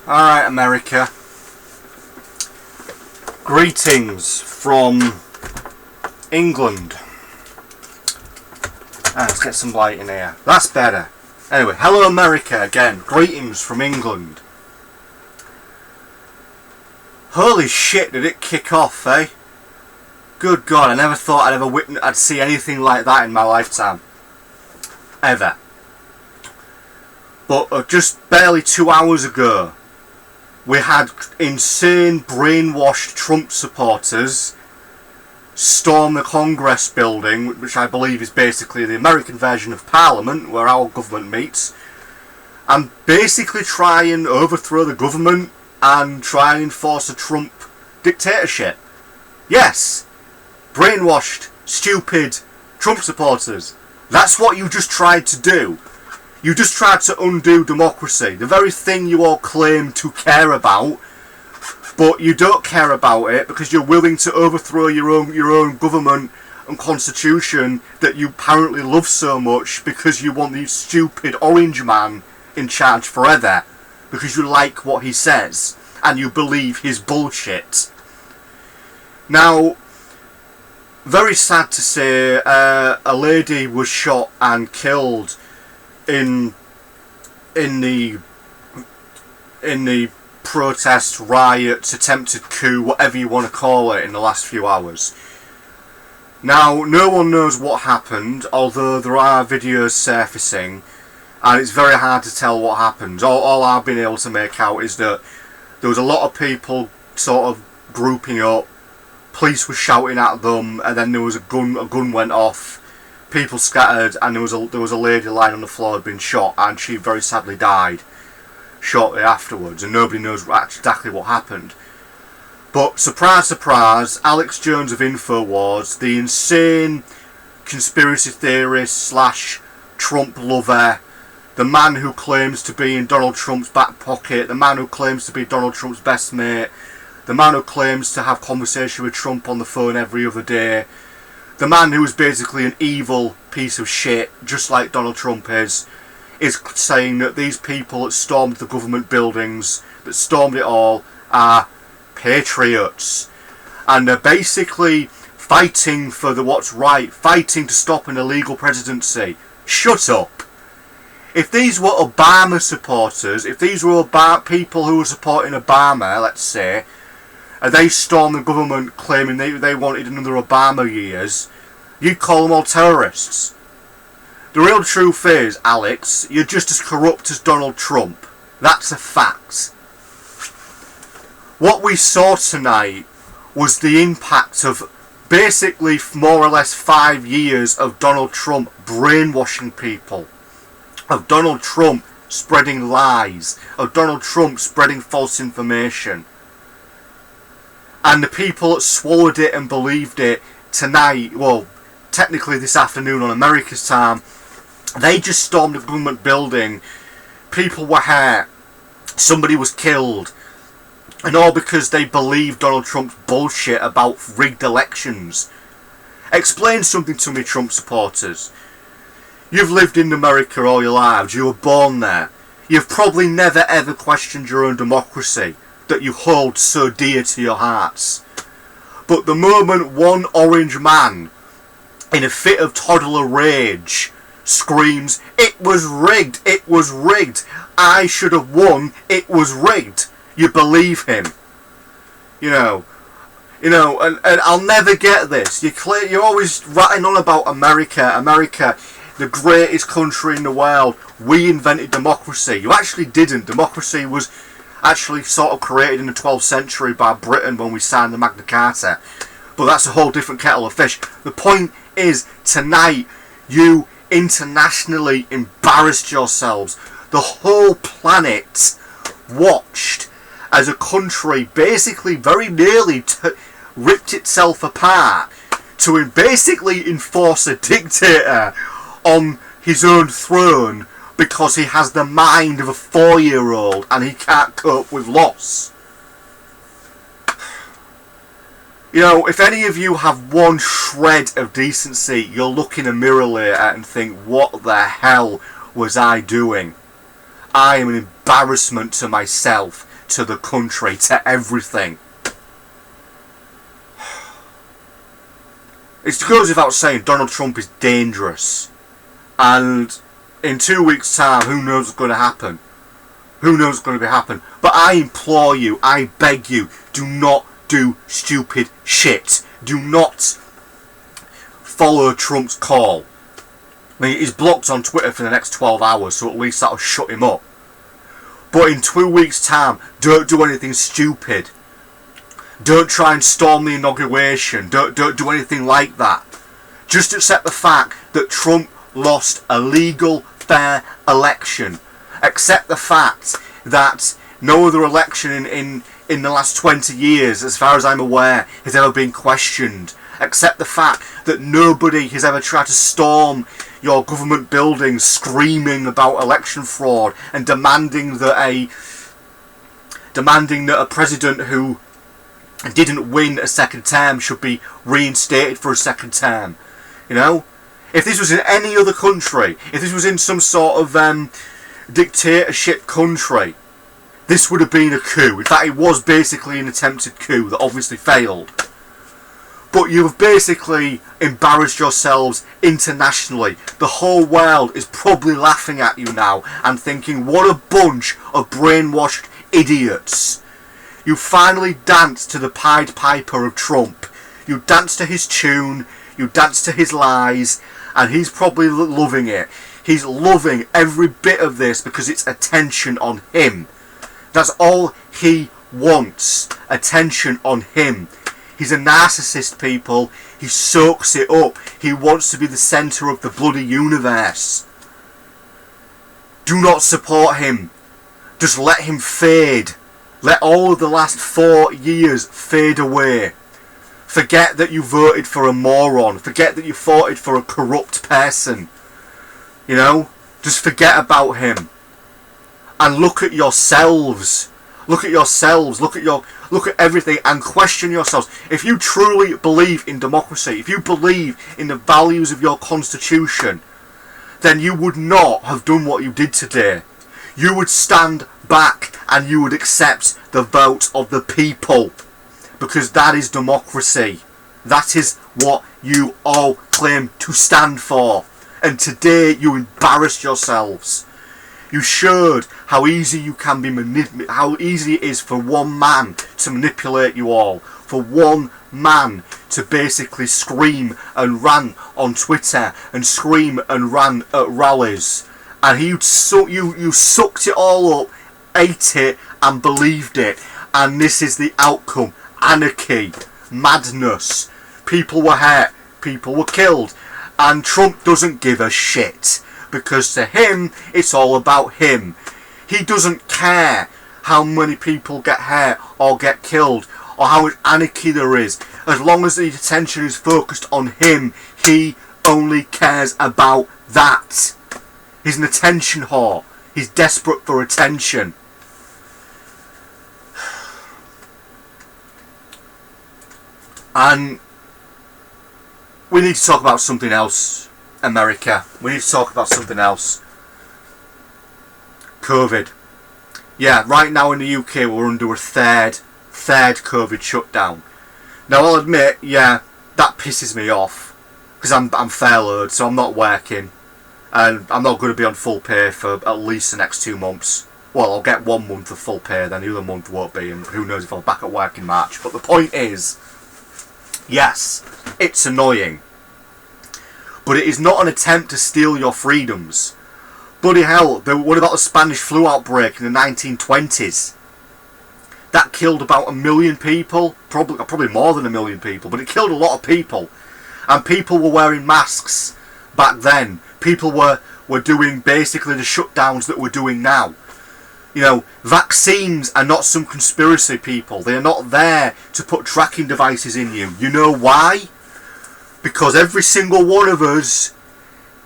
Alright, America. Greetings from England. Let's get some light in here. That's better. Anyway, hello America again. Greetings from England. Holy shit, did it kick off, eh? Good God, I never thought I'd see anything like that in my lifetime. Ever. But just barely 2 hours ago, we had insane brainwashed Trump supporters storm the Congress building, which I believe is basically the American version of Parliament, where our government meets, and basically try and overthrow the government and try and enforce a Trump dictatorship. Yes, brainwashed, stupid Trump supporters. That's what you just tried to do. You just tried to undo democracy, the very thing you all claim to care about, but you don't care about it because you're willing to overthrow your own government and constitution that you apparently love so much because you want the stupid orange man in charge forever because you like what he says and you believe his bullshit. Now, very sad to say, a lady was shot and killed in the protest, riots, attempted coup, whatever you want to call it, in the last few hours. Now, no one knows what happened, although there are videos surfacing, and it's very hard to tell what happened. All I've been able to make out is that there was a lot of people sort of grouping up, police were shouting at them, and then there was a gun went off, people scattered, and there was a lady lying on the floor had been shot, and she very sadly died shortly afterwards, and nobody knows exactly what happened. But surprise, surprise, Alex Jones of InfoWars, the insane conspiracy theorist slash Trump lover, the man who claims to be in Donald Trump's back pocket, the man who claims to be Donald Trump's best mate, the man who claims to have conversation with Trump on the phone every other day, the man who is basically an evil piece of shit, just like Donald Trump is saying that these people that stormed the government buildings, that stormed it all, are patriots. And they're basically fighting for what's right, fighting to stop an illegal presidency. Shut up. If these were Obama supporters, if these were people who were supporting Obama, let's say, and they stormed the government claiming they wanted another Obama years, you'd call them all terrorists. The real truth is, Alex, you're just as corrupt as Donald Trump. That's a fact. What we saw tonight was the impact of basically more or less 5 years of Donald Trump brainwashing people, of Donald Trump spreading lies, of Donald Trump spreading false information. And the people that swallowed it and believed it tonight, well, technically this afternoon on America's time, they just stormed a government building, people were hurt, somebody was killed, and all because they believed Donald Trump's bullshit about rigged elections. Explain something to me, Trump supporters. You've lived in America all your lives, you were born there. You've probably never ever questioned your own democracy that you hold so dear to your hearts. But the moment one orange man, in a fit of toddler rage, screams, "It was rigged, it was rigged, I should have won, it was rigged," you believe him. You know, and I'll never get this. You're always ratting on about America, the greatest country in the world. We invented democracy. You actually didn't. Democracy was actually sort of created in the 12th century by Britain when we signed the Magna Carta. But that's a whole different kettle of fish. The point is, tonight, you internationally embarrassed yourselves. The whole planet watched as a country basically very nearly ripped itself apart to basically enforce a dictator on his own throne because he has the mind of a 4-year-old and he can't cope with loss. You know, if any of you have one shred of decency, you'll look in a mirror later and think, what the hell was I doing? I am an embarrassment to myself, to the country, to everything. It goes without saying Donald Trump is dangerous. And in 2 weeks' time, who knows what's going to happen? Who knows what's going to happen? But I implore you, I beg you, do not do stupid shit. Do not follow Trump's call. I mean, he's blocked on Twitter for the next 12 hours, so at least that'll shut him up. But in 2 weeks' time, don't do anything stupid. Don't try and storm the inauguration. Don't do anything like that. Just accept the fact that Trump lost a legal, fair election. Accept the fact that no other election in the last 20 years, as far as I'm aware, has ever been questioned. Accept the fact that nobody has ever tried to storm your government buildings screaming about election fraud and demanding that a president who didn't win a second term should be reinstated for a second term. You know? If this was in any other country, if this was in some sort of dictatorship country, this would have been a coup. In fact, it was basically an attempted coup that obviously failed. But you have basically embarrassed yourselves internationally. The whole world is probably laughing at you now and thinking, what a bunch of brainwashed idiots. You finally danced to the Pied Piper of Trump. You danced to his tune, you danced to his lies, and he's probably loving it. He's loving every bit of this because it's attention on him. That's all he wants. Attention on him. He's a narcissist, people. He soaks it up. He wants to be the centre of the bloody universe. Do not support him. Just let him fade. Let all of the last 4 years fade away. Forget that you voted for a moron. Forget that you voted for a corrupt person. You know? Just forget about him. And look at yourselves. Look at yourselves. Look at everything and question yourselves. If you truly believe in democracy, if you believe in the values of your constitution, then you would not have done what you did today. You would stand back and you would accept the vote of the people. Because that is democracy. That is what you all claim to stand for. And today you embarrassed yourselves. You showed how easy you can be how easy it is for one man to manipulate you all. For one man to basically scream and rant on Twitter and scream and rant at rallies. And you sucked it all up, ate it and believed it. And this is the outcome. Anarchy. Madness. People were hurt. People were killed. And Trump doesn't give a shit. Because to him, it's all about him. He doesn't care how many people get hurt or get killed or how much anarchy there is. As long as the attention is focused on him, he only cares about that. He's an attention whore. He's desperate for attention. And we need to talk about something else, America. We need to talk about something else. COVID. Yeah, right now in the UK we're under a third COVID shutdown. Now I'll admit, yeah, that pisses me off because I'm furloughed, so I'm not working, and I'm not going to be on full pay for at least the next 2 months. Well, I'll get 1 month of full pay, then the other month won't be, and who knows if I'll be back at work in March. But the point is, yes, it's annoying, but it is not an attempt to steal your freedoms. Bloody hell, what about the Spanish flu outbreak in the 1920s? That killed about 1 million people, probably more than 1 million people, but it killed a lot of people. And people were wearing masks back then. People were doing basically the shutdowns that we're doing now. You know, vaccines are not some conspiracy, people. They are not there to put tracking devices in you. You know why? Because every single one of us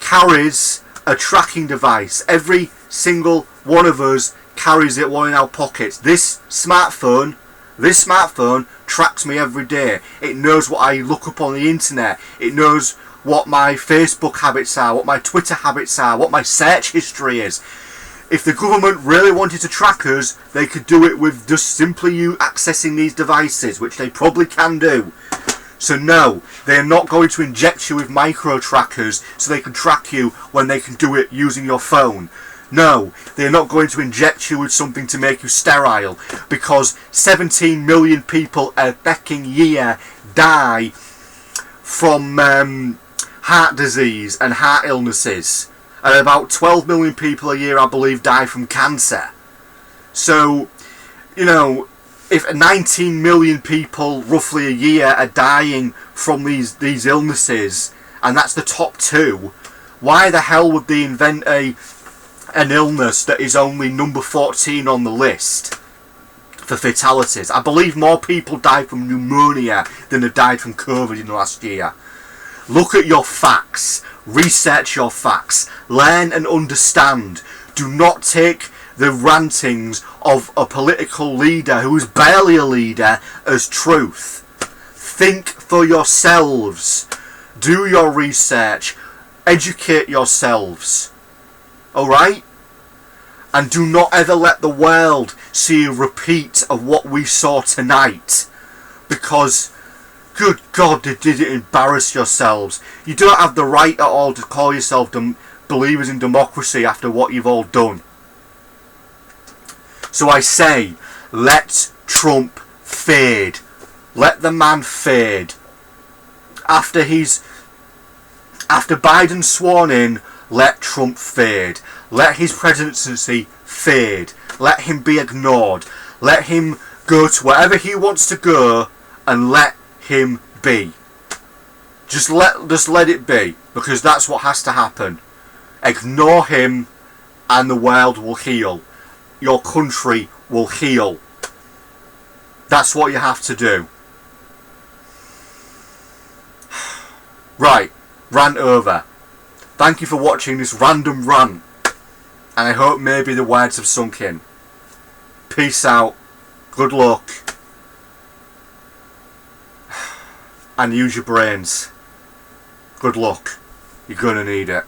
carries a tracking device. Every single one of us carries it one in our pockets. This smartphone tracks me every day. It knows what I look up on the internet. It knows what my Facebook habits are, what my Twitter habits are, what my search history is. If the government really wanted to track us, they could do it with just simply you accessing these devices, which they probably can do. So no, they're not going to inject you with micro trackers so they can track you when they can do it using your phone. No, they're not going to inject you with something to make you sterile, because 17 million people a fucking year die from heart disease and heart illnesses. And about 12 million people a year, I believe, die from cancer. So, you know, if 19 million people roughly a year are dying from these illnesses, and that's the top two, why the hell would they invent an illness that is only number 14 on the list for fatalities? I believe more people died from pneumonia than have died from COVID in the last year. Look at your facts. Research your facts. Learn and understand. Do not take the rantings of a political leader who is barely a leader as truth. Think for yourselves. Do your research. Educate yourselves. Alright? And do not ever let the world see a repeat of what we saw tonight. Because, good God, did it embarrass yourselves. You don't have the right at all to call yourself believers in democracy after what you've all done. So I say, let Trump fade. Let the man fade. After Biden's sworn in, let Trump fade. Let his presidency fade. Let him be ignored. Let him go to wherever he wants to go, and let him be. Just let it be, because that's what has to happen. Ignore him, and the world will heal. Your country will heal. That's what you have to do. Right, rant over. Thank you for watching this random rant, and I hope maybe the words have sunk in. Peace out. Good luck. And use your brains. Good luck. You're gonna need it.